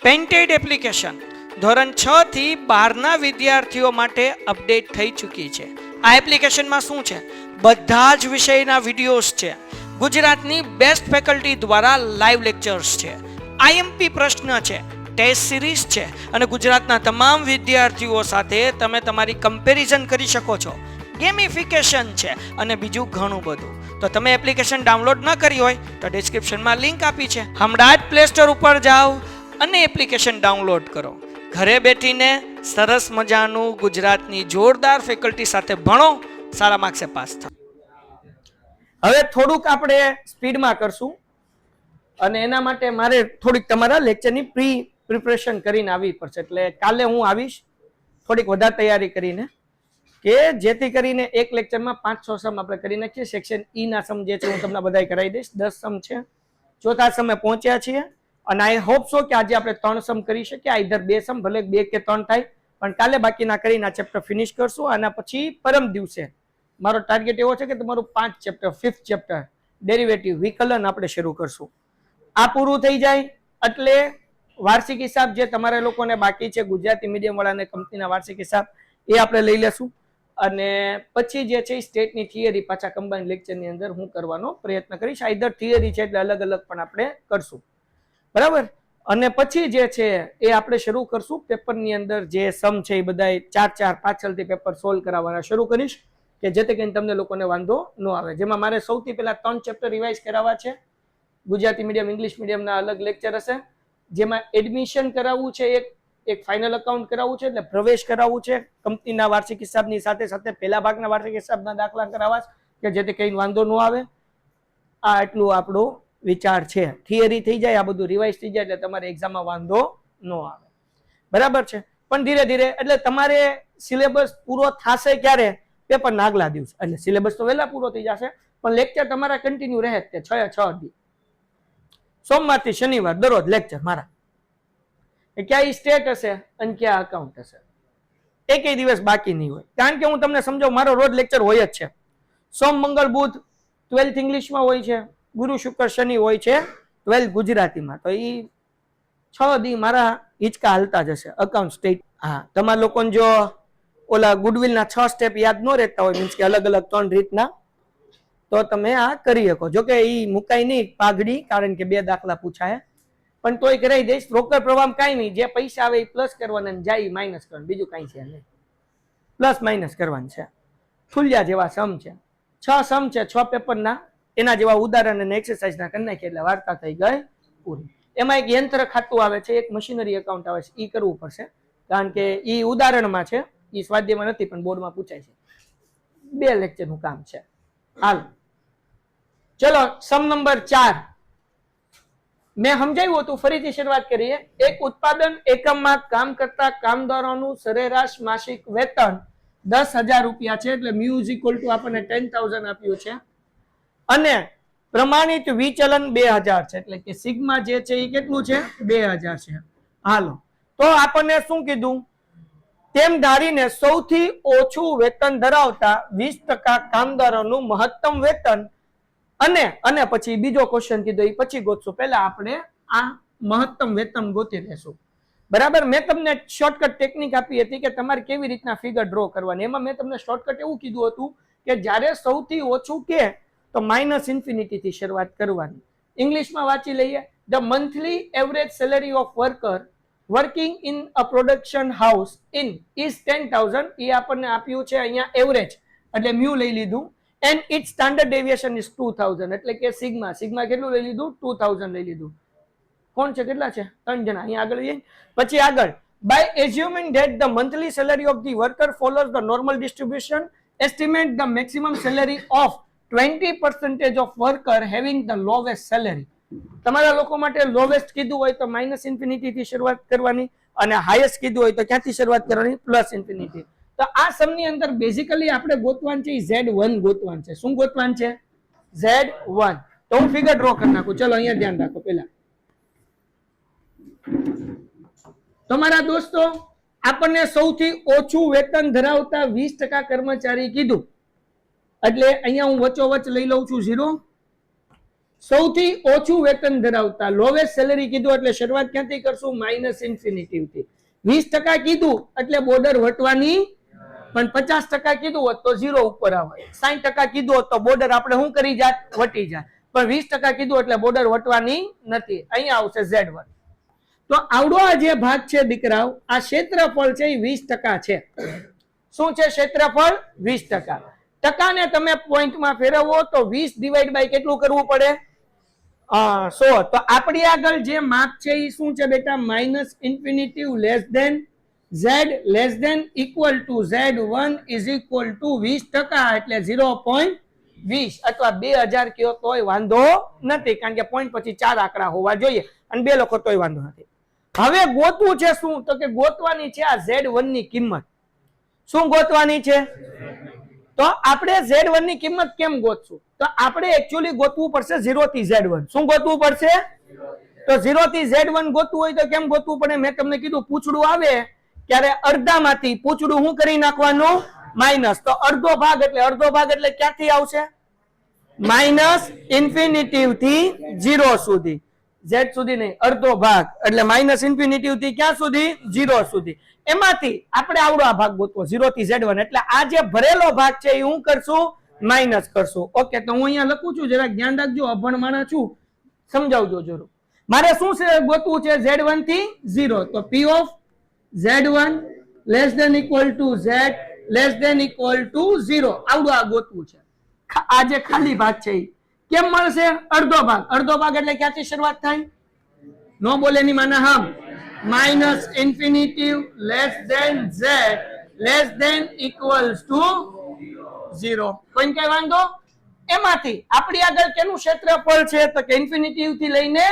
Painted application ધોરણ 6 થી 12ના વિદ્યાર્થીઓ માટે અપડેટ થઈ ચૂકી છે. આ એપ્લિકેશનમાં શું છે? બધા જ વિષયના વિડીયોઝ છે. ગુજરાતની બેસ્ટ ફેકલ્ટી દ્વારા લાઈવ લેક્ચર્સ છે. આઈએમપી પ્રશ્ન છે, ટેસ્ટ સિરીઝ છે અને ગુજરાતના તમામ વિદ્યાર્થીઓ સાથે તમે તમારી કમ્પેરિઝન કરી શકો છો. ગેમિફિકેશન છે અને બીજું ઘણું બધું. તો તમે એપ્લિકેશન ડાઉનલોડ ન કરી હોય તો ડિસ્ક્રિપ્શનમાં લિંક આપી છે. હમણાં જ પ્લે સ્ટોર ઉપર જાઓ અને એપ્લિકેશન ડાઉનલોડ કરો. ઘરે બેઠીને સરસ મજાનું ગુજરાતની જોરદાર ફેકલ્ટી સાથે ભણો, સારા માર્ક્સે પાસ થાઓ. હવે થોડુંક આપણે સ્પીડમાં કરશું અને એના માટે મારે થોડીક તમારા લેક્ચરની પ્રિપરેશન કરીને આવવી પડશે. એટલે કાલે હું આવીશ થોડીક વધારે તૈયારી કરીને, કે જેથી કરીને એક લેક્ચરમાં 5-6 સમ આપણે કરી નાખીએ. સેક્શન ઈ ના સમ જે છે હું તમને બધાય કરાવી દઈશ. 10 સમ છે. ચોથા સમે પહોંચ્યા છીએ અને આઈ હોપ સો કે આજે આપણે 3 સમ કરી શકીએ. આઈધર 2 સમ, ભલે 2 કે 3 થાય, પણ કાલે બાકીના કરીને આ ચેપ્ટર ફિનિશ કરશું. આના પછી પરમ દિવસે મારો ટાર્ગેટ એવો છે કે તમારું 5 ચેપ્ટર, 5th ચેપ્ટર ડેરિવેટિવ વિકલન આપણે શરૂ કરશું. આ પૂરું થઈ જાય એટલે વાર્ષિક હિસાબ જે તમારા લોકોને બાકી છે, ગુજરાતી મીડિયમ વાળાને કંપનીના વાર્ષિક હિસાબ, એ આપણે લઈ લેશું. અને પછી જે છે સ્ટેટની થિયરી પાછા કમ્બાઇન્ડ લેક્ચરની અંદર હું કરવાનો પ્રયત્ન કરીશ. આઈધર થિયરી છે એટલે અલગ અલગ પણ આપણે કરશું, બરાબર. અને પછી જે છે એ આપણે શરૂ કરશું પેપરની અંદર જે સમ છે એ બધા 4-4 પાછળથી પેપર સોલ્વ કરાવવાના શરૂ કરીશ, કે જેથી કરીને તમને લોકોને વાંધો ન આવે. જેમાં મારે સૌથી પહેલા 3 ચેપ્ટર રિવાઇઝ કરાવવા છે. ગુજરાતી મીડિયમ, ઇંગ્લિશ મીડિયમના અલગ લેક્ચર હશે. જેમાં એડમિશન કરાવવું છે, એક ફાઇનલ અકાઉન્ટ કરાવવું છે, એટલે પ્રવેશ કરાવવું છે. કંપનીના વાર્ષિક હિસાબની સાથે સાથે પહેલા ભાગના વાર્ષિક હિસાબના દાખલા કરાવવા છે, કે જેથી કંઈ વાંધો ન આવે. આ એટલું આપણો વિચાર છે. થિયરી થઈ જાય, આ બધું રિવાઇઝ થઈ જાય એટલે તમારે એક્ઝામમાં વાંધો ન આવે, બરાબર છે. પણ ધીરે ધીરે એટલે તમારે સિલેબસ પૂરો થશે ક્યારે? પેપરના આગલા દિવસ. એટલે સિલેબસ તો વહેલા પૂરો થઈ જશે, પણ લેક્ચર તમારા કન્ટિન્યુ રહે જ તે 6 દી. સોમવારથી શનિવાર દરરોજ લેક્ચર મારા. ક્યાં સ્ટેટ હશે અને ક્યાં અકાઉન્ટ હશે, એકેય દિવસ બાકી નહીં હોય. કારણ કે હું તમને સમજાવું, મારો રોજ લેક્ચર હોય જ છે. સોમ, મંગળ, બુધ 12th ઇંગ્લિશમાં હોય છે, ગુરુ, શુક્ર, શનિ હોય છે 12th ગુજરાતીમાં. તો એ 6 દી મારા હિંચકા હાલતા જશે. Account, state. હા, તમારા લોકોને જો ઓલા ગુડવિલના 6 સ્ટેપ યાદ ન રહેતા હોય, મીન્સ કે અલગ અલગ 3 રીતના, તો તમે આ કરી શકો. જોકે એ મુકાય નહીં પાઘડી, કારણ કે 2 દાખલા પૂછાય, પણ તોય કરાવી દઈશ. રોકડ પ્રવાહ કાંઈ નહીં, જે પૈસા આવે એ પ્લસ કરવાના, જાય માઇનસ કરવાનું, બીજું કાંઈ છે નહીં. પ્લસ માઇનસ કરવાનું છે. ફૂલ્યા જેવા સમ છે, 6 સમ છે 6 પેપરના. એના જેવા ઉદાહરણ અને એક્સરસાઇઝના કરી નાખીએ એટલે વાર્તા થઈ ગઈ પૂરી. એમાં એક યંત્ર ખાતું આવે છે, એક મશીનરી એકાઉન્ટ આવે છે, એ કરવું પડશે, કારણ કે એ ઉદાહરણમાં છે, એ સ્વાધ્યાયમાં નથી પણ બોર્ડમાં પૂછાય છે. 2 લેક્ચરનું કામ છે. હાલ ચલો, સમ નંબર 4 મેં સમજાવ્યું હતું, ફરીથી શરૂઆત કરીએ. એક ઉત્પાદન એકમમાં કામ કરતા કામદારોનું સરેરાશ માસિક વેતન 10,000 રૂપિયા છે. એટલે મ્યુ ઇઝ ઇક્વલ ટુ આપણને 10,000 આપ્યું છે અને પ્રમાણિત વિચલન 2000 છે. એટલે કે સિગ્મા જે છે એ કેટલું છે? 2000 છે. હાલો, તો આપણને શું કીધું? તેમ ધારીને સૌથી ઓછું વેતન ધરાવતા 20% કામદારોનું મહત્તમ વેતન અને પછી બીજો ક્વેશ્ચન કીધો, એ પછી ગોતશું. પહેલા આપણે આ મહત્તમ વેતન ગોતી લેશું, બરાબર. મેં તમને શોર્ટકટ ટેકનિક આપી હતી કે તમારે કેવી રીતના ફિગર ડ્રો કરવાની. એમાં મેં તમને શોર્ટકટ એવું કીધું હતું કે જ્યારે સૌથી ઓછું કે તો -∞ થી શરૂઆત કરવાની. ઇંગ્લિશમાં વાંચી લઈએ. The monthly average salary of worker working in a production house in is 10,000. એ આપણને આપ્યું છે અહીંયા એવરેજ, એટલે મ્યુ લઈ લીધું. And it standard deviation is 2000. એટલે કે સિગ્મા કેટલું લઈ લીધું? 2000 લઈ લીધું. કોણ છે? કેટલા છે? 3 જણા. અહીંયા આગળ જઈએ. પછી આગળ, by assuming that the monthly salary of the worker follows the normal distribution, estimate the maximum salary of 20% of worker having the lowest salary. તમારા લોકો માટે લોવેસ્ટ કીધું હોય તો -∞ થી શરૂઆત કરવાની, અને હાઈએસ્ટ કીધું હોય તો ક્યાંથી શરૂઆત કરવાની? +∞. તો આ સમની અંદર બેઝિકલી આપણે ગોતવાનું છે Z1 ગોતવાનું છે. શું ગોતવાનું છે? Z1. તો હું ફિગર ડ્રો કરી નાખું. ચલો અહીંયા ધ્યાન રાખો. પેલા તમારા દોસ્તો, આપણને સૌથી ઓછું વેતન ધરાવતા 20% કર્મચારી કીધું, એટલે અહીંયા હું વચ્ચોવચ લઈ લઉં છું 0. સૌથી ઓછું વેતન ધરાવતા લોવેસ્ટ સેલેરી કીધું એટલે શરૂઆત ક્યાંથી કરશું? માઇનસ ઇન્ફિનિટી થી. 20% કીધું એટલે બોર્ડર વટવાની, પણ 50% કીધું હોત તો 0 ઉપર આવે. 60% કીધું હોત તો બોર્ડર આપણે શું કરી જાય? વટી જાય. પણ 20% કીધું એટલે બોર્ડર વટવાની નથી. અહીંયા આવશે Z1. તો આવડો આ જે ભાગ છે દીકરાઓ, આ ક્ષેત્રફળ છે એ 20% છે. શું છે ક્ષેત્રફળ? 20%. ટકાને તમે પોઈન્ટમાં ફેરવો તો 20 ડિવાઈડ બાય કેટલું કરવું પડે? 100. તો આપણી આગળ જે માપ છે એ શું છે બેટા? Minus infinity less than z less than equal to z1 is equal to 20%, એટલે 0.20 અથવા 2000 કયો તોય વાંધો નથી, કારણ કે પોઈન્ટ પછી 4 આંકડા હોવા જોઈએ અને 2 લખો તોય વાંધો નથી. હવે ગોતવું છે શું? તો કે ગોતવાની છે આ z1 ની કિંમત. શું ગોતવાની છે? તો આપણે z1 ની કિંમત કેમ ગોતશું? તો આપણે એકચ્યુઅલી ગોતવું પડશે 0 થી z1. શું ગોતવું પડશે? તો 0 થી z1 ગોતવું હોય તો કેમ ગોતવું પડે? મેં તમને કીધું પૂછડું આવે ત્યારે અડધામાંથી પૂછડું શું કરી નાખવાનું? માઇનસ. તો અડધો ભાગ એટલે ક્યાંથી આવશે? માઇનસ ઇન્ફિનિટી થી 0 સુધી. z સુધી નહીં, અડધો ભાગ એટલે માઇનસ ઇન્ફિનિટી થી ક્યાં સુધી? 0 સુધી. એમાંથી આપણે આવડો આ ભાગ ગોતવો 0 થી z1, એટલે આ જે ભરેલો ભાગ છે એ હું કરશું? માઇનસ કરશું. ઓકે, તો હું અહીંયા લખું છું, જરા ધ્યાન રાખજો, અભણ માણસ છું, સમજાવજો જરૂર. મારે શું છે ગોતવું છે? z1 થી 0. તો p of z1 less than equal to z less than equal to 0. આવડું આ ગોતવું છે. આ જે ખાલી ભાગ છે કેમ મળશે? અડધો ભાગ. અડધો ભાગ એટલે ક્યાંથી શરૂઆત થાય? નો બોલે ની માના હમ. Minus infinity less than z less than equals to 0. કોઈ કઈ વાંધો? એમાંથી આપણી આગળ કેનું ક્ષેત્રફળ છે? તો કે ઇન્ફિનિટી થી લઈને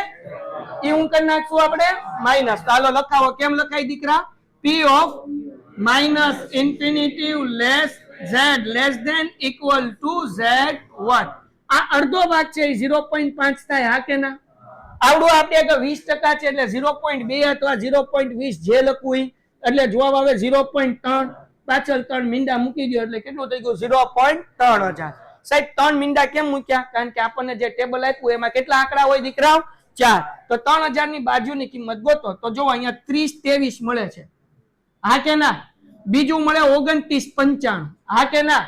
એ હું કરી નાખશું આપણે માઇનસ. ચાલો લખાવો. કેમ લખાય દીકરા? p of minus infinity less z less than equal to z1. આ અડધો ભાગ છે એ 0.5 થાય, હા કે ના? આવડું આપણે કે 20% છે એટલે 0.2 અથવા 0.20 જે લખવું એટલે જવાબ આવે 0.3. પાછળ 3 મીંડા મૂકી દો એટલે કેટલું થઈ ગયું? 0.3000. સાહેબ 3 મીંડા કેમ મૂક્યા? કારણ કે આપણને જે ટેબલ આપ્યું એમાં કેટલા આંકડા હોય દીકરાઓ? 4. તો 3000 ની બાજુની કિંમત ગોતો. તો જો અહીંયા 3023 મળે છે, હા કે ના? બીજું મળે 2995, હા કે ના?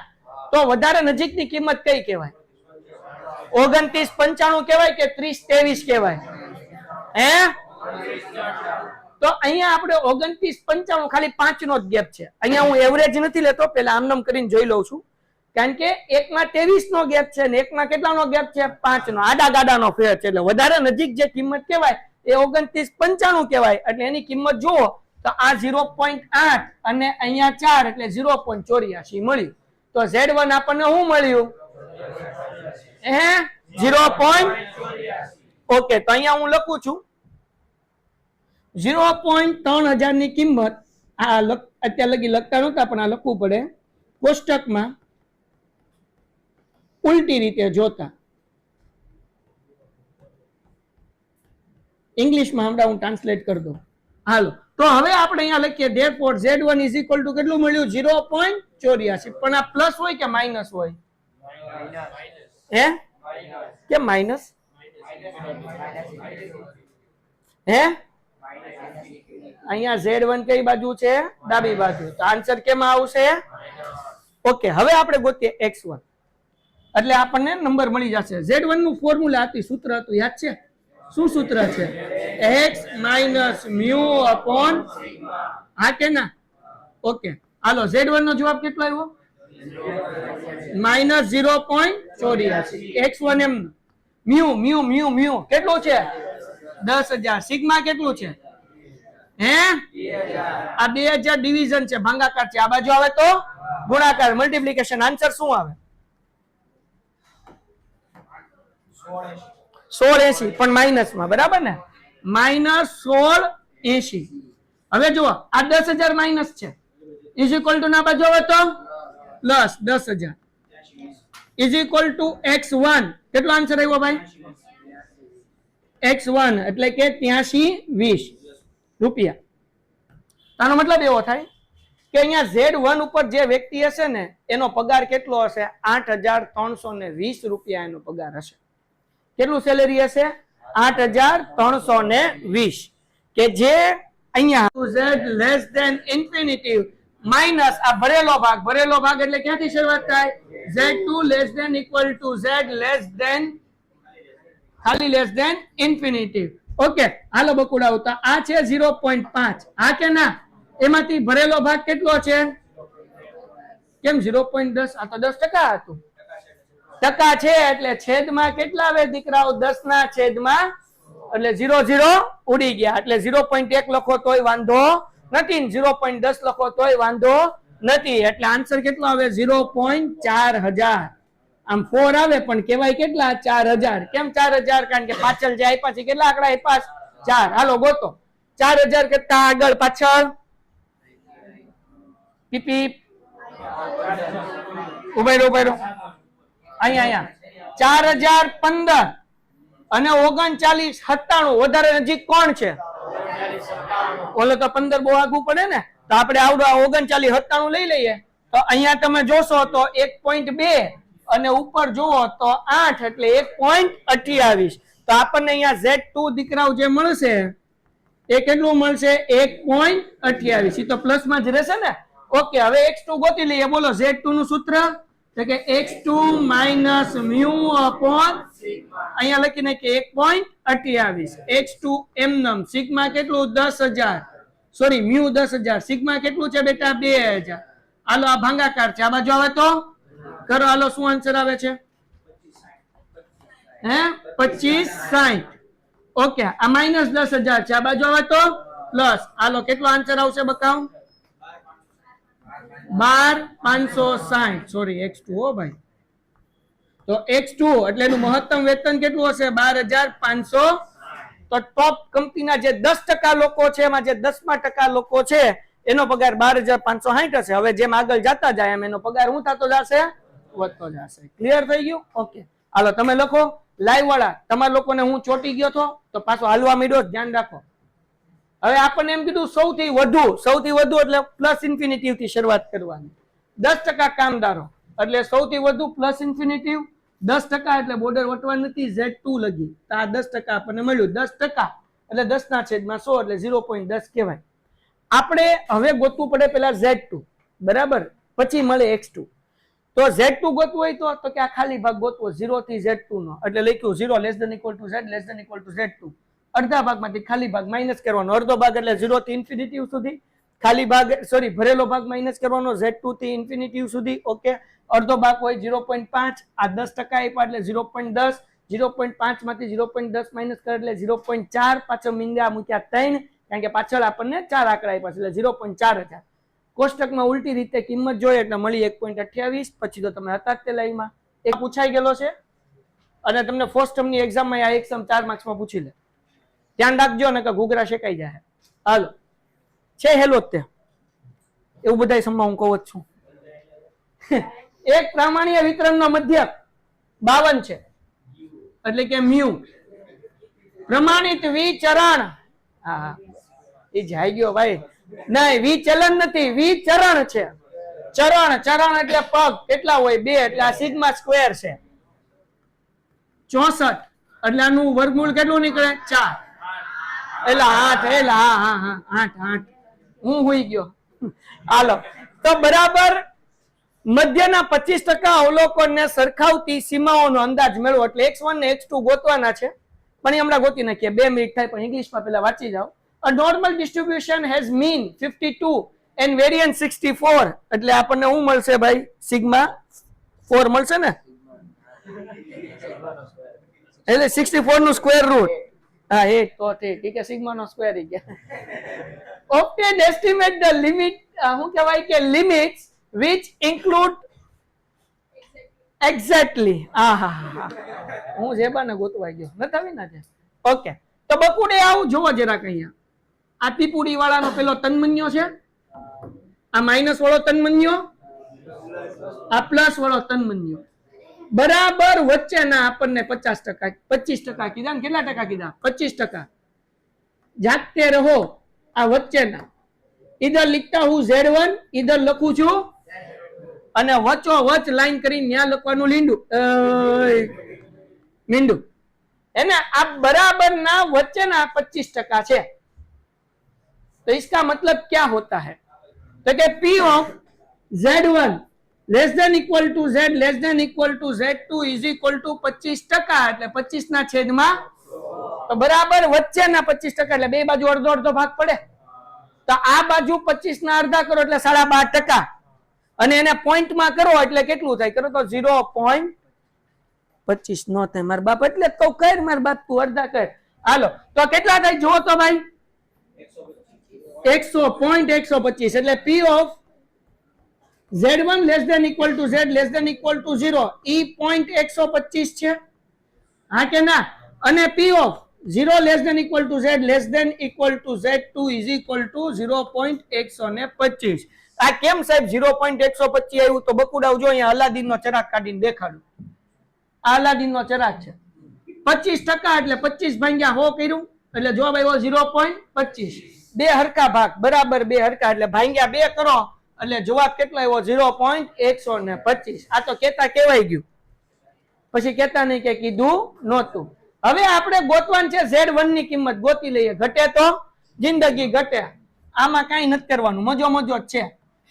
તો વધારે નજીકની કિંમત કઈ કહેવાય? 2995 કહેવાય કે 3023 કહેવાય? હે? તો અહીંયા આપણે 2995 ખાલી 5 નો જ ગેપ છે. અહીંયા હું એવરેજ નથી લેતો, પેલા આમનામ કરીને જોઈ લઉં છું, કારણ કે એકમાં 23 નો ગેપ છે ને એકમાં કેટલાનો ગેપ છે? 5 નો. આડા ગાડાનો ફેર છે, એટલે વધારે નજીક જે કિંમત કહેવાય એ 2995 કહેવાય. એટલે એની કિંમત જુઓ તો આ 0.8 અને અહીંયા 4 એટલે 0.84 મળ્યું. તો z1 આપણને શું મળ્યું? 0. ઓકે, તો અહીંયા હું લખું છું 0.3000 ની કિંમત. આ અત્યાર લગી લખતા નહોતા પણ આ લખવું પડે કોષ્ટકમાં ઉલટી રીતે જોતા. ઇંગ્લિશમાં હમણાં હું ટ્રાન્સલેટ કરી દઉં. હાલો, તો હવે આપણે અહીંયા લખીએ therefore z1 is equal to કેટલું મળ્યું? 0.84. પણ આ પ્લસ હોય કે માઇનસ હોય? હે? કેમ માઇનસ? હે? અહીંયા z1 કઈ બાજુ છે? ડાબી બાજુ. તો આન્સર કેમાં આવશે? ઓકે, હવે આપણે ગોતીએ x1 એટલે આપણને નંબર મળી જશે. z1 નું ફોર્મ્યુલા હતી, સૂત્ર હતું, યાદ છે? શું સૂત્ર છે? x માઇનસ મ્યુ અપોન, હા કે ના? ઓકે, હાલો, z1 નો જવાબ કેટલો આવ્યો? માઇનસ 0.84. x1 એમ મ્યુ મ્યુ મ્યુ મ્યુ કેટલું છે? 10000. સિગ્મા કેટલું છે? હે? આ 2000 ડિવિઝન છે, ભાગાકાર છે. આ બાજુ આવે તો ગુણાકાર, મલ્ટીપ્લિકેશન. આન્સર શું આવે? 1680. પણ માઇનસમાં, બરાબર ને? માઇનસ 1680. હવે જુઓ, આ 10000 માઇનસ છે, ઇઝ ઇક્વલ ટુ ના બાજુ આવે તો plus 10000 is equal to x1. કેટલો આન્સર આવ્યો ભાઈ? x1 એટલે કે 8320 રૂપિયા. આનો મતલબ એવો થાય કે અહીંયા z1 ઉપર જે વ્યક્તિ હશે ને એનો પગાર કેટલો હશે? 8320 રૂપિયા એનો પગાર હશે. કેટલું સેલેરી હશે 8,320 કે જે અહીંયા z less than infinity minus આ ભરેલો ભાગ એટલે ક્યાંથી શરૂઆત થાય z2 less than equal to z less than ખાલી લેસ ધેન ઇન્ફિનિટી. ઓકે હાલો બકુડા આવતા આ છે 0.5 આ કે ના એમાંથી ભરેલો ભાગ કેટલો છે કેમ 0.10 આ તો 10% હતું ટકા છે એટલે છેદમાં કેટલા આવે દીકરાઓ 10 ના છેદમાં એટલે 0 ઉડી ગયા એટલે 0.1 લખો તોય વાંધો નથી 0.10 લખો તોય વાંધો નથી એટલે આન્સર કેટલો આવે 0.4000 આમ 4 આવે પણ કહેવાય કેટલા 4000 કેમ 4000 કારણ કે પાછળ જે આપ્યા છે કેટલા આંકડા આપ્યા 4 હાલો ગોતો 4000 કરતા આગળ પાછળ પીપી ઉભેરો અહીંયા 4015 અને 3997 વધારે નજીક કોણ છે ઓલો તો 15 બહુ આગું પડે ને તો આપણે આવડો 3997 લઈ લઈએ તો અહીંયા તમે જોશો તો 1.2 અને ઉપર જુઓ તો 8 એટલે 1.28 તો આપણને અહીંયા Z2 દીકરાઓ જે મળશે એ કેટલું મળશે 1.28 એ તો પ્લસ માં જ રહેશે ને ઓકે હવે x2 ગોતી લઈએ બોલો Z2 નું સૂત્ર તો કે x2 minus mu upon અહીંયા લખીને કે 1.28 x2 એમનમ સિગ્મા કેટલું 10000 સોરી mu 10000 સિગ્મા કેટલું છે બેટા 2000 હાલો આ ભાગાકાર છે આ બાજુ આવે તો કરો હાલો શું આન્સર આવે છે હે 2560 ઓકે આ માઈનસ 10000 છે આ બાજુ આવે તો પ્લસ હાલો કેટલો આન્સર આવશે બતાવો 12560 સોરી x2 હો ભાઈ તો x2 એટલે એનું મહત્તમ વેતન કેટલું હશે 12500 તો ટોપ કંપનીના જે 10% લોકો છે એમાં જે 10% લોકો છે એનો પગાર 12560 હશે હવે જેમ આગળ જતા જાય એમ એનો પગાર શું થતો જશે વધતો જશે ક્લિયર થઈ ગયું ઓકે હાલો તમે લખો લાઈવ વાળા તમારા લોકોને હું ચોટી ગયો તો પાછો હાલવા માંડ્યો ધ્યાન રાખો હવે આપણને એમ કીધું સૌથી વધુ એટલે પ્લસ ઇન્ફિનિટિવ થી શરૂઆત કરવાની 10% કામદારો એટલે સૌથી વધુ પ્લસ ઇન્ફિનિટિવ 10% એટલે બોર્ડર વટવા નથી Z2 લગી તો આ 10% આપણને મળ્યું 10% એટલે 10 ના છેદમાં 100 એટલે 0.10 કહેવાય આપણે હવે ગોતવું પડે પેલા Z2 બરાબર પછી મળે x2 તો Z2 ગોતવું હોય તો કે આ ખાલી ભાગ ગોતવો 0 થી Z2 નો એટલે લખ્યું 0 less than equal to Z less than equal to Z2 અડધા ભાગમાંથી ખાલી ભાગ માઈનસ કરવાનો અડધો ભાગ એટલે 0 થી ઇન્ફિનિટી સુધી ખાલી ભાગ સોરી ભરેલો ભાગ માઈનસ કરવાનો Z2 થી ઇન્ફિનિટી સુધી ઓકે અડધો ભાગ હોય 0.5 આ 10% આપ્યા એટલે 0.10 0.5 માંથી 0.10 માઈનસ કરે એટલે 0.4 પાછળ મીંડા મૂક્યા 3 કારણ કે પાછળ આપણને 4 આંકડા આપ્યા એટલે 0.4000 કોષ્ટકમાં ઉલટી રીતે કિંમત જોઈએ એટલે મળી 1.28 પછી તો તમે હતા તે લાઈનમાં એક પૂછાઈ ગયેલો છે અને તમને ફર્સ્ટ ટર્મની એક્ઝામમાં આ એક્ઝામ 4 માર્ક્સમાં પૂછી લે ધ્યાન રાખજો ને કે ઘૂઘરા શેકાઈ જાય હાલો છે હેલો તે એવું બધાય સમમાં હું કહું જ છું એક પ્રામાણ્ય વિતરણનો મધ્યક 52 છે એટલે કે મ્યુ પ્રમાણિત વિચરણ હા એ જાય ગયો ભાઈ નહીં વિચલન નથી વિચરણ છે ચરણ એટલે પગ કેટલા હોય 2 એટલે આ સિગ્મા સ્ક્વેર છે 64 એટલે આનું વર્ગમૂળ કેટલું નીકળે 4 એટલે 8 એટલે હા 8 હું હોઈ ગયો હાલો તો બરાબર મધ્યના 25% અવલોકનને સરખાવતી સીમાઓનો અંદાજ મેળવો એટલે x1 ને x2 ગોતવાના છે પણ એ હમણાં ગોતી નાખીએ 2 મિનિટ થાય પણ ઇંગ્લિશમાં પેલા વાંચી જાઓ a normal distribution has mean 52 and variance 64 એટલે આપણને શું મળશે ભાઈ સિગ્મા 4 મળશે ને એટલે 64 નું સ્ક્વેર રૂટ હા એ તો ઠીક છે સિગ્મા નો સ્ક્વેર ઈ ગયા obtain estimate the limit શું કહેવાય કે લિમિટ્સ which include exactly હું જેબાને ગોતવાઈ ગયો નથી આવી ના છે ઓકે તો બકુડે આવું જોવો જરા કઅહીંયા આ પીપુડી વાળાનો પેલો તન્મન્યો છે આ માઈનસ વાળો તન્મન્યો આ પ્લસ વાળો તન્મન્યો બરાબર વચ્ચેના આપણને 50% 25% કીધા ને કેટલા ટકા કીધા 25% જાગતે રહો આ વચ્ચેના ઈધર लिखता હું Z1 ઈધર લખું છું અને વચ્ચો વચ લાઈન કરીને ત્યાં લખવાનું મીંડું है ना, आप बराबर ना वच्चे ना 25% છે। तो इसका मतलब क्या होता है, तो कि P of Z1 less than equal to Z less than equal to Z2 is equal to 25%, એટલે 25 ના છેદમાં તો બરાબર વચ્ચેના 25%, એટલે બે બાજુ અડધો અડધો ભાગ પડે, તો આ બાજુ 25 ના અડધા કરો એટલે 12.5%, અને એને પોઈન્ટ માં કરો એટલે કેટલું થાય, કરો તો 0.25 નો થાય માર બાપ, એટલે તો કર માર બાપ તું અડધા કર। હાલો તો કેટલા થાય જો તો ભાઈ 100.125, એટલે P of Z1 less than equal to Z less than equal to 0 ઈ 0.125 છે, હા કે ના, અને P of 0 less than equal to Z less than equal to Z2 is equal to 0.125। આ કેમ સાહેબ 0.125 આવ્યું, તો બકુડાવ જો અહીંયા અલાદીન નો ચરાગ કાઢીને દેખાડું, આ અલાદીન નો ચરાગ છે, 25% એટલે 25 ભાગ્યા 100 કર્યું એટલે જવાબ આવ્યો 0.25, બે હરકા ભાગ બરાબર બે હરકા એટલે ભાગ્યા 2 કરો એટલે જવાબ કેટલો આવ્યો 0.125। આ તો કેતા કેવાઈ ગયું, પછી કેતા નહીં કે કીધું નહોતું। હવે આપણે ગોતવાનું છે Z1 ની કિંમત ગોતી લઈએ, ઘટે તો જિંદગી ઘટે, આમાં કાંઈ નથી કરવાનું, મજો મજો જ છે।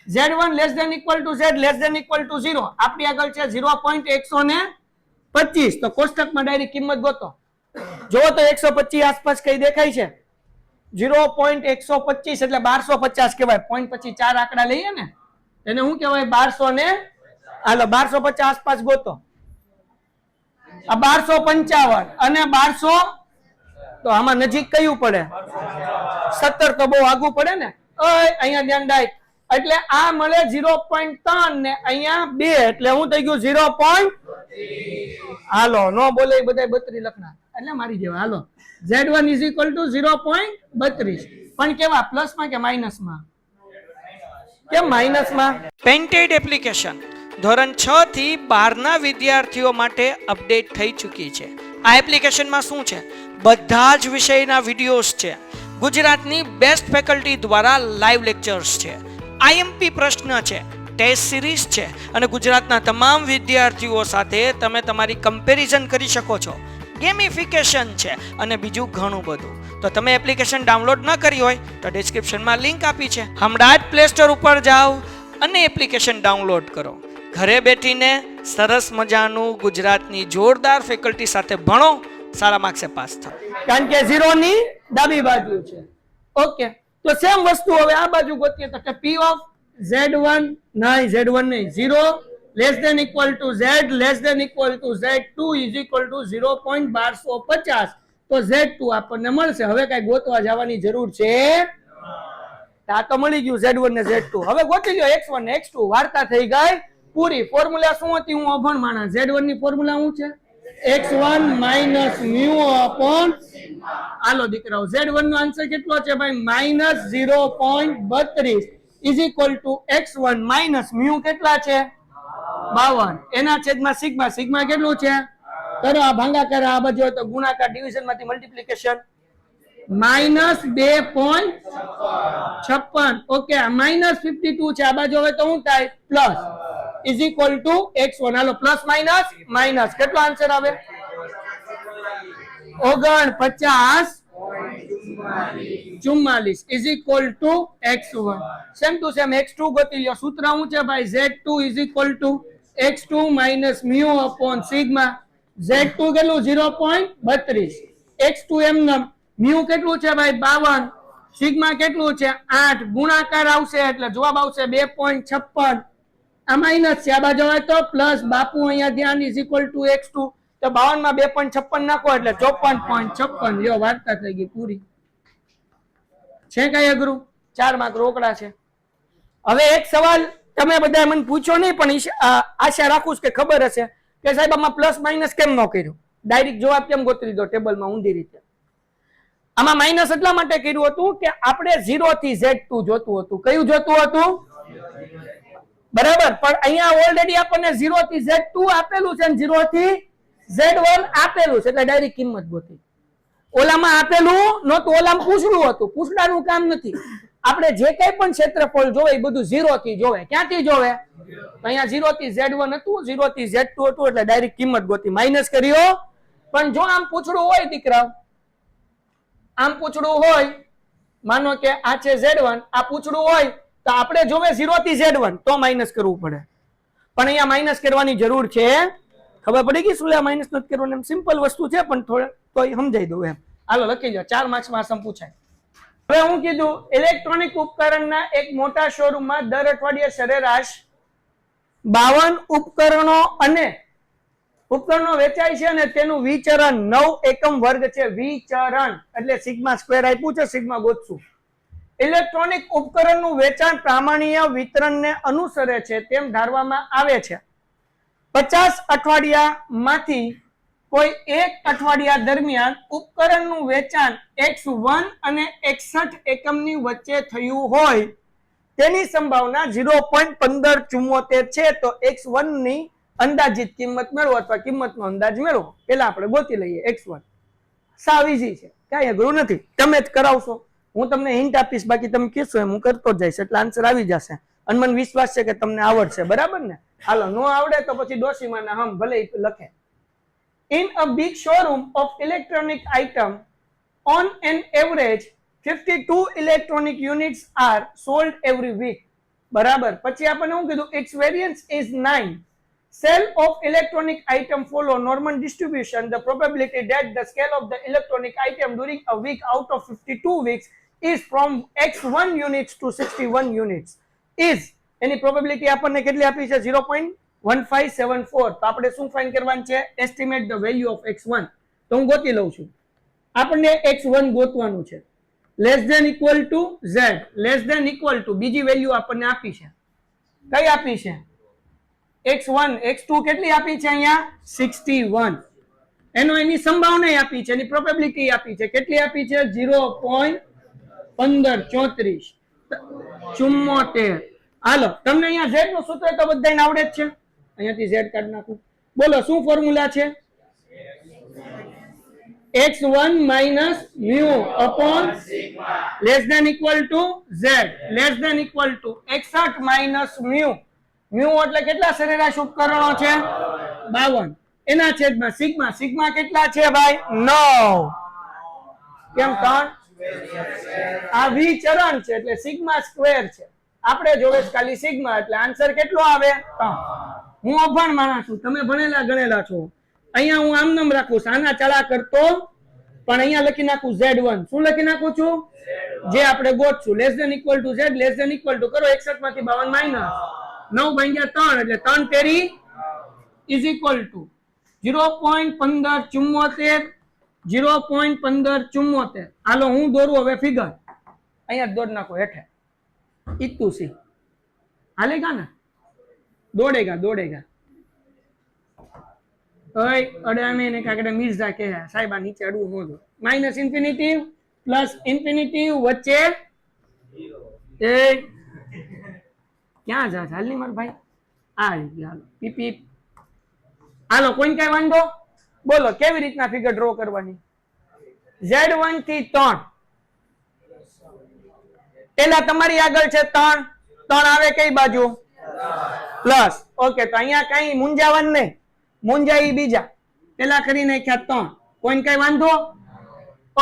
Z1 less than equal to Z less than equal to 0, આપણી આગળ છે 0.125, તો કોષ્ટકમાં ડાયરેક્ટ કિંમત ગોતો, જો તો 125 આસપાસ કઈ દેખાય છે, 0.125 એટલે 1250 કહેવાય, પોઈન્ટ પછી 4 આંકડા લઈએ ને એને શું કહેવાય 1200 ને, હાલો 1250 આસપાસ ગોતો, આ 1255 અને 1200, તો આમાં નજીક કયું પડે 17, તો બહુ આગું પડે ને, અહીંયા ધ્યાન રાખ, એટલે આ મળે 0.3 ને અહીંયા 2, એટલે હું થઈ ગયું 0. હાલો નો બોલે બધા 32 લખના, એટલે મારી જેવા, હાલો Z1 is equal to 0.32, પણ કેવા પ્લસ માં કે માઇનસ માં, કેમ માઇનસ માં? પેન્ટેડ એપ્લિકેશન ધોરણ 6 થી 12 ના વિદ્યાર્થીઓ માટે અપડેટ થઈ ચૂકી છે। આ એપ્લિકેશનમાં શું છે, બધા જ વિષયના વિડિયોઝ છે, ગુજરાતની બેસ્ટ ફેકલ્ટી દ્વારા લાઈવ લેક્ચર્સ છે, આઈએમપી પ્રશ્ન છે, ટેસ્ટ સિરીઝ છે, અને ગુજરાતના તમામ વિદ્યાર્થીઓ સાથે તમે તમારી કમ્પેરિઝન કરી શકો છો, ગેમિફિકેશન છે અને બીજું ઘણું બધું। તો તમે એપ્લિકેશન ડાઉનલોડ ન કરી હોય તો ડિસ્ક્રિપ્શનમાં લિંક આપી છે, હમણાં જ પ્લે સ્ટોર ઉપર જાઓ અને એપ્લિકેશન ડાઉનલોડ કરો, ઘરે બેઠીને સરસ મજાનું ગુજરાતની જોરદાર ફેકલ્ટી સાથે ભણો, સારા માર્ક્સે પાસ થાઓ, કારણ કે 0 ની ડાબી બાજુ છે। ઓકે, તો સેમ વસ્તુ હવે આ બાજુ ગોતીએ તો P of Z1 નહીં, Z1 નહીં, 0 less than equal to Z less than equal to Z2 is equal to 0.1250, તો Z2 આપણને મળશે। હવે કઈ ગોતવા જવાની જરૂર છે, આ તો મળી ગયું Z1 ને Z2, હવે ગોતી લ્યો X1 ને X2, વાર્તા થઈ ગઈ પૂરી। ફોર્મ્યુલા શું હતી, હું અભણ માણસ, Z1 ની ફોર્મ્યુલા શું છે, x1 માઇનસ મ્યુ અપોન, હાલો દીકરાઓ Z1 નો આન્સર કેટલો છે ભાઈ -0.32 is equal to x1 minus mu કેટલા છે 52, એના છેદમાં સિગ્મા, સિગ્મા કેટલું છે, કરો આ ભાગાકાર, આ બાજુ તો ગુણાકાર, ડિવિઝન માંથી મલ્ટીપ્લિકેશન, -2.56, ઓકે, -52 છે, આ બાજુ હવે તો શું થાય plus, is equal to x1, હાલો પ્લસ માઇનસ માઇનસ, કેટલો આન્સર આવે 49.44 is equal to x1, same to same x2 ગોતી લ્યો, સૂત્ર શું છે ભાઈ Z2 is equal to x2 minus mu upon sigma, Z2 કેટલું 0.32, x2 એમનો, મ્યુ કેટલું છે ભાઈ 52, સિગ્મા કેટલું છે 8, ગુણાકાર આવશે એટલે જવાબ આવશે 2.56, આ માઇનસ છે, આ બાજુ આવે તો પ્લસ, બાપુ અહીંયા ધ્યાન, ઇઝ ઇક્વલ ટુ x2, તો 52 માં 2.56 નાખો એટલે 54.56, લ્યો વાર્તા થઈ ગઈ પૂરી। છે કઈ અઘરું, 4 માર્ક રોકડા છે। હવે એક સવાલ તમે બધા મને પૂછો નહીં, પણ આશા રાખું કે ખબર હશે કે સાહેબ આમાં પ્લસ માઇનસ કેમ ન કર્યું, ડાયરેક્ટ જવાબ કેમ ગોતી લીધો ટેબલમાં ઊંધી રીતે। આમાં માઇનસ એટલા માટે કર્યું હતું કે આપણે 0 થી Z2 જોતું હતું, કયું જોતું હતું બરાબર, પણ અહીંયા ઓલરેડી આપણને 0 થી Z2 આપેલું છે અને 0 થી Z1 આપેલું છે, એટલે ડાયરેક્ટ કિંમત ગોતી। ઓલામાં આપેલું નહોતું, ઓલામાં પૂછડું હતું, પૂછડાનું કામ નથી, આપણે જે કઈ પણ ક્ષેત્રફળ જોવે એ બધું 0 થી જોવે, ક્યાંથી જોવે, અહીંયા 0 થી Z1 હતું, 0 થી Z2 હતું, એટલે ડાયરેક્ટ કિંમત ગોતી, માઇનસ કર્યો પણ જો આમ પૂછડું હોય દીકરા, આમ પૂછડું હોય, માનો કે આ છે Z1, આ પૂછડું હોય તો આપણે જોવે 0 થી Z1 તો માઇનસ કરવું પડે, પણ અહીંયા માઇનસ કરવાની જરૂર છે. ખબર પડી ગઈ શું? માઇનસ નથી કરવાનું, એમ સિમ્પલ વસ્તુ છે, પણ થોડે તો સમજાઈ દઉં એમ. હાલો લખી લો, 4 માર્ક્સમાં સમ પૂછાય. હવે હું કીધું ઇલેક્ટ્રોનિક ઉપકરણના એક મોટા શોરૂમમાં દર અઠવાડિયે સરેરાશ 52 ઉપકરણો વેચાય છે અને તેનું વિચરણ 9 એકમ વર્ગ છે. વિચરણ એટલે સિગ્મા સ્ક્વેર આપ્યું છે, સિગ્મા ગોતશું. ઇલેક્ટ્રોનિક ઉપકરણનું વેચાણ પ્રામાણિક વિતરણને અનુસરે છે તેમ ધારવામાં આવે છે. 50 અઠવાડિયામાંથી કોઈ એક અઠવાડિયા દરમિયાન ઉપકરણનું વેચાણ X1 અને 61 એકમની વચ્ચે થયું હોય તેની સંભાવના 0.1574 છે. તો X1 ની અંદાજિત કિંમત મેળવો અથવા કિંમતનો અંદાજ મેળવો. પેલા આપણે ગોતી લઈએ X1. સાવ ઈઝી છે, કાંઈ અઘરું નથી, તમે જ કરાવશો. હું તમને હિન્ટ આપીશ, બાકી તમે કહેશો એમ હું કરતો જ જઈશ, એટલે આન્સર આવી જશે. અને મને વિશ્વાસ છે કે તમને આવડશે, બરાબર ને? હાલો, નો આવડે તો પછી ડોશીમાના હમ ભલે લખે. In a big showroom of electronic item, on an average 52 electronic units are sold every week. બરાબર. પછી આપણને શું કીધું? Its variance is 9. Sale of electronic item follow normal distribution. The probability that the scale of the electronic item during a week out of 52 weeks is from X1 units to 61 units. Is any probability આપણને કેટલી આપી છે? 0.1574. તો આપણે શું find કરવાનું છે? Estimate the value of X1. તો હું ગોતી લઉં છું. આપણને X1 ગોતવાનું છે. Less than equal to Z, less than equal to બીજી વેલ્યુ આપણને આપી છે. કઈ આપી છે? X1, X2 કેટલી આપી છે અહીંયા? 61. એની સંભાવના આપી છે, એની પ્રોબેબિલિટી આપી છે. કેટલી આપી છે? 0.1574. હાલો, તમને અહીંયા Z નું સૂત્ર તો બધાને આવડે જ છે. અહીંયાથી Z કાઢી નાખું. બોલો શું ફોર્મ્યુલા છે? X1 minus mu upon less than equal to Z, less than equal to 61 minus mu. mu એટલે કેટલા સરેરાશ ઉપકરણો છે? 52. એના છેદમાં સિગ્મા. સિગ્મા કેટલા છે ભાઈ? 9. કેમ 3? આ વિચરણ છે એટલે સિગ્મા સ્ક્વેર છે. આપણે જોવે ખાલી સિગ્મા, એટલે આન્સર કેટલો આવે? 3. હું અભણ માણસ છું, તમે ભણેલા ગણેલા છો. અહીંયા હું આમ નામ રાખું, આના ચડા કરતો, પણ અહીંયા લખી નાખું Z1. શું લખી નાખું છું? જે આપણે ગોતશું. Less than equal to Z, less than equal to કરો 61 માંથી 52 માઇનસ 9 ભાગ્યા 3 એટલે 3 તેરી ઇઝ ઇક્વલ ટુ 0.1574. 0.1574. હાલો હું દોરું હવે ફિગર. અહીંયા દોડ નાખો હેઠે. इतू सी हालेगा ना? दौड़ेगा दौड़ेगा. अड़ाने ने काकड़े मिर्जा के है साहिबा नीचे अड़ू हो दो. माइनस इन्फिनिटी प्लस इन्फिनिटी वच्चे क्या जा हालनी मार भाई आ हालो पीपी. हालो कोई कई वांधो? बोलो केवी रीतना फिगर ड्रॉ करवानी? Z1 થી 3. પેલા તમારી આગળ છે 3. 3 આવે કઈ બાજુ? પ્લસ. ઓકે, તો અહીંયા કઈ મૂંઝાવાનું નહીં. મૂંઝાઈ બીજા. પેલા કરી નાખ્યા 3. કોઈ કઈ વાંધો?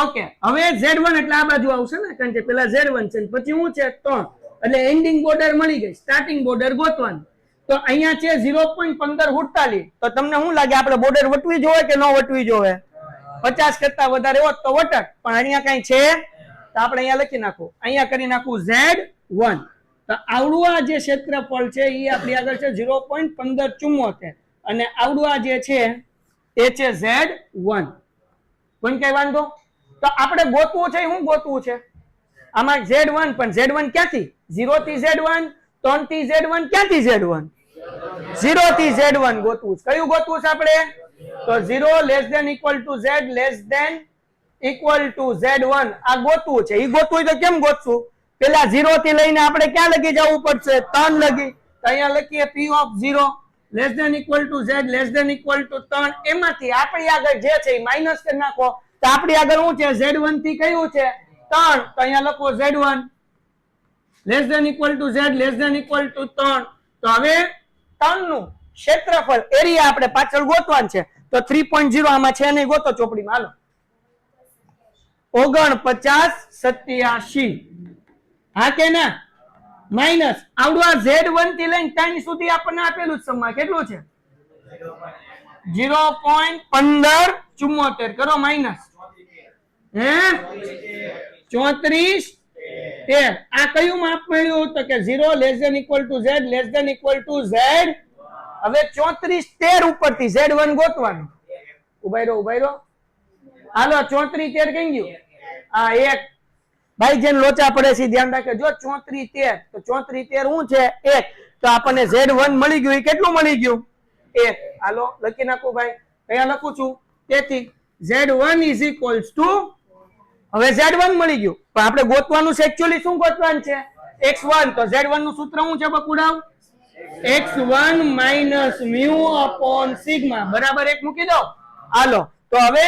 ઓકે, હવે Z1 એટલે આ બાજુ આવશે ને, કારણ કે પેલા Z1 છે પછી હું છે 3. એટલે એન્ડિંગ બોર્ડર મળી ગઈ, સ્ટાર્ટિંગ બોર્ડર ગોતવાનું. તો અહીંયા છે 0.1548. તો તમને શું લાગે આપણે બોર્ડર વટવી જોવે કે ન વટવી જોવે? 50 કરતા વધારે હોત તો વટક, પણ અહીંયા કઈ છે તો આપણે અહીંયા લખી નાખું. અહીંયા કરી નાખું Z1. તો આવડું આ જે ક્ષેત્રફળ છે એ આપણી આગળ છે 0.1574 અને આવડું આ જે છે એ છે Z1. કોઈ કઈ વાંધો? તો આપણે ગોતવું છે, શું ગોતવું છે? આમાં Z1, પણ Z1 ક્યાંથી? 0 થી Z1, 3 થી Z1, ક્યાંથી Z1? 0 થી Z1 ગોતવું છે. કયું ગોતવું છે આપણે? તો 0 less than equal to Z less than equal to Z1 આ ગોતવું છે. ઈ ગોતવું તો કેમ ગોતશું? પેલા 0 થી લઈને આપણે ક્યાં લગી જવું પડશે? 3 લગી. તો અહીંયા લખીએ P of 0 less than equal to Z less than equal to 3. એમાંથી આપણી આગળ જે છે એ માઈનસ કરી નાખો. તો આપણી આગળ શું છે? Z1 થી કયું છે? 3. તો અહીંયા લખો Z1 less than equal to Z less than equal to 3. તો હવે 3 નું ક્ષેત્રફળ એરિયા આપણે પાછળ ગોતવાનું છે. તો 3.0 આમાં છે નહીં, ગોતો ચોપડીમાં. હાલો 4987. હા કે ના? માઇનસ આવડું આ Z1 થી લઈને 3 સુધી આપણને આપેલું જ સમમાં કેટલું છે? 0.1574 કરો માઇનસ. હે 34 13. આ કયું માપ મળ્યું? તો કે 0 less than equal to Z less than equal to Z. હવે 34 13 ઉપરથી Z1 ગોતવાનું. ઉભાઈ રહો. હાલો 34 13 કઈ ગયું? આ એક ભાઈ જેને લોચા પડે છે ધ્યાન રાખે. જો 34 13 તો 34 13 શું છે? 1. તો આપણને Z1 મળી ગયું. એ કેટલું મળી ગયું? 1. હાલો લખી નાખું ભાઈ. કયા લખું છું? તેથી Z1 ઇઝ ઇક્વલ્સ ટુ, હવે Z1 મળી ગયું, પણ આપણે ગોતવાનું છે એક્ચ્યુઅલી શું ગોતવાનું છે? X1. તો Z1 નું સૂત્ર શું છે બકુડાવ? X1 minus mu upon sigma બરાબર 1 મૂકી દો. હાલો તો હવે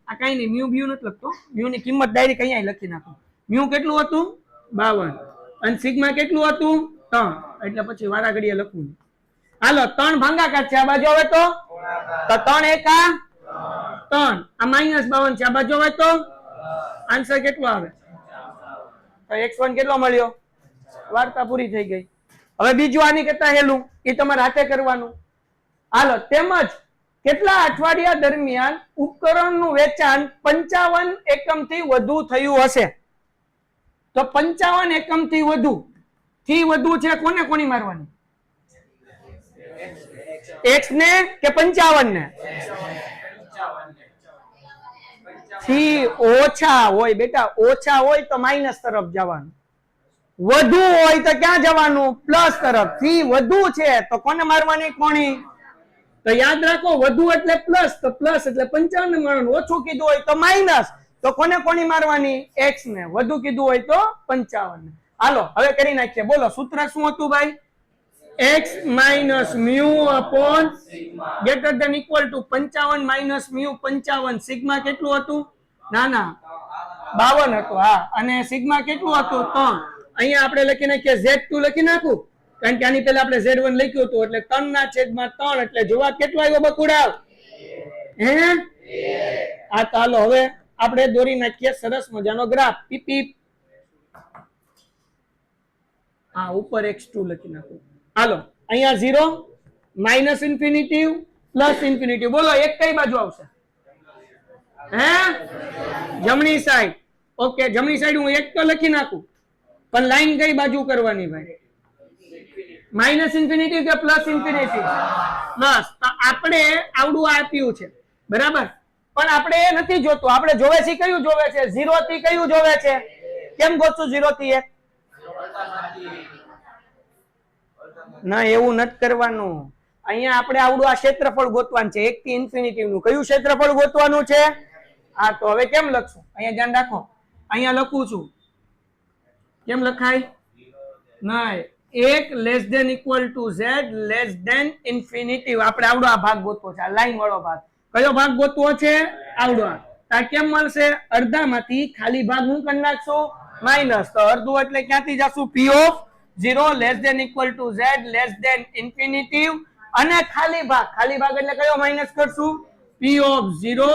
આ કઈ નહીં, મ્યુ બ્યુ નથી લખતો, મ્યુ ની કિંમત ડાયરેક્ટ અહીંયા લખી નાખો. મ્યુ કેટલું હતું? 52. અને સિગ્મા કેટલું હતું? 3. એટલે પછી વારા ઘડીએ લખવું. હાલો 3 ભાગાકાર છે આ બાજુ હવે તો 3 એકા 3. આ માઇનસ 52 છે આ બાજુ હવે તો આન્સર કેટલો આવે? તો x1 કેટલો મળ્યો? વાર્તા પૂરી થઈ ગઈ. હવે બીજું આની કરતા હેલું, એ તમારે હાથે કરવાનું. હાલો તેમજ કેટલા અઠવાડિયા દરમિયાન ઉપકરણનું વેચાણ 55 એકમથી વધુ થયું હશે? તો 55 એકમથી વધુ છે કોને કોની મારવાની? x ને કે 55 ને? થી ઓછા હોય બેટા, ઓછા હોય તો માઇનસ તરફ જવાનું, વધુ હોય તો ક્યાં જવાનું? પ્લસ તરફ. થી વધુ છે તો કોને મારવાની? કોણી. તો યાદ રાખો વધુ એટલે પ્લસ, તો પ્લસ એટલે 55 ને મારવાનું. ઓછું કીધું હોય તો માઇનસ, તો કોને કોની મારવાની? x ને. વધુ કીધું હોય તો 55 ને. હાલો હવે કરી નાખીએ. બોલો સૂત્ર શું હતું ભાઈ? x minus mu upon greater than equal to 55 minus mu 55. Sigma કેટલું હતું? ના 52 હતું. હા, અને સિગ્મા કેટલું હતું? 3. અહીંયા આપણે લખી નાખીએ Z2 લખી નાખું, કારણ કે આની પહેલા આપણે Z1 લખ્યું હતું, એટલે 3/3. એટલે જવાબ કેટલો આવ્યો બકુડાવ? હે આ ચાલો હવે આપણે દોરી નાખીએ સરસ મજાનો ગ્રાફ. પીપી. હા ઉપર x2 લખી નાખું. હાલો અહીંયા 0 માઇનસ ઇન્ફિનિટી પ્લસ ઇન્ફિનિટી. બોલો એક કઈ બાજુ આવશે? હે જમણી સાઈડ. ઓકે જમણી સાઈડ હું એક તો લખી નાખું, પણ લાઈન કઈ બાજુ કરવાની ભાઈ? માઇનસ ઇન્ફિનિટી કે પ્લસ ઇન્ફિનિટી? પ્લસ. તો આપણે આવડું આપ્યું છે બરાબર, પણ આપણે એ નથી જોતું. આપણે જોવે છે કયું જોવે છે? 0 થી કયું જોવે છે? કેમ ગોતશું 0 થી 1? ના એવું નથી કરવાનું. અહીંયા આપણે આવડું આ ક્ષેત્રફળ ગોતવાનું છે 1 થી ઇન્ફિનિટી નું. કયું ક્ષેત્રફળ ગોતવાનું છે? હા તો હવે કેમ લખશું? અહીંયા ધ્યાન રાખો, અહીંયા લખું છું. કેમ લખાય? નહીં, 1 less than equal to z less than infinity. આપણે આવડો આ ભાગ ગોતવો છે, આ લાઈન વાળો ભાગ. કયો ભાગ ગોતવો છે? આવડો. આ કેમ મળશે? અડધામાંથી ખાલી ભાગ હું કરી નાખશું માઇનસ. તો અડધું એટલે ક્યાંથી જશું? p of 0 less than equal to z less than infinity. અને ખાલી ભાગ એટલે કયો માઇનસ કરશું? p of 0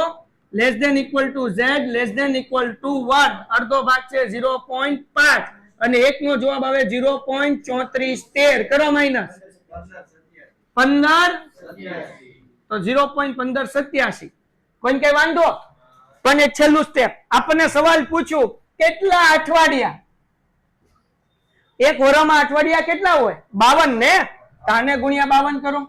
less than equal to z less than equal to 1. અડધો ભાગ છે 0.5 અને એક નો જવાબ આવે 0.3413. કરો માઇનસ 15 તો 0.1587. કોઈ કઈ વાંધો? પણ એક છેલ્લું સ્ટેપ. આપણને સવાલ પૂછ્યું કેટલા અઠવાડિયા? એક વર્ષમાં અઠવાડિયા કેટલા હોય? 52 ને. તાને ગુણ્યા 52 કરો.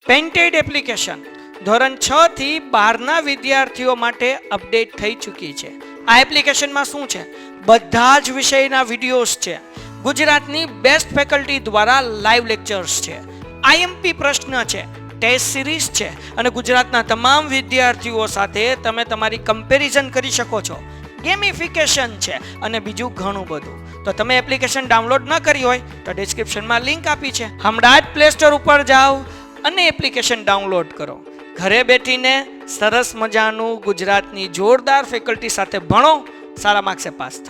પેન્ટેડ એપ્લિકેશન ધોરણ 6 થી 12 ના વિદ્યાર્થીઓ માટે અપડેટ થઈ ચૂકી છે. આ એપ્લિકેશનમાં શું છે? બધા જ વિષયના વિડીયોઝ છે. ગુજરાતની બેસ્ટ ફેકલ્ટી દ્વારા લાઈવ લેક્ચર્સ છે. આઈએમપી પ્રશ્ન છે, ટેસ્ટ સિરીઝ છે, અને ગુજરાતના તમામ વિદ્યાર્થીઓ સાથે તમે તમારી કમ્પેરિઝન કરી શકો છો. ગેમિફિકેશન છે અને બીજું ઘણું બધું. તો તમે એપ્લિકેશન ડાઉનલોડ ન કરી હોય તો ડિસ્ક્રિપ્શનમાં લિંક આપી છે, હમણાં જ પ્લે સ્ટોર ઉપર જાઓ અને એપ્લિકેશન ડાઉનલોડ કરો. ઘરે બેઠીને સરસ મજાનું ગુજરાતની જોરદાર ફેકલ્ટી સાથે ભણો, સારા માર્ક્સે પાસ થાઓ.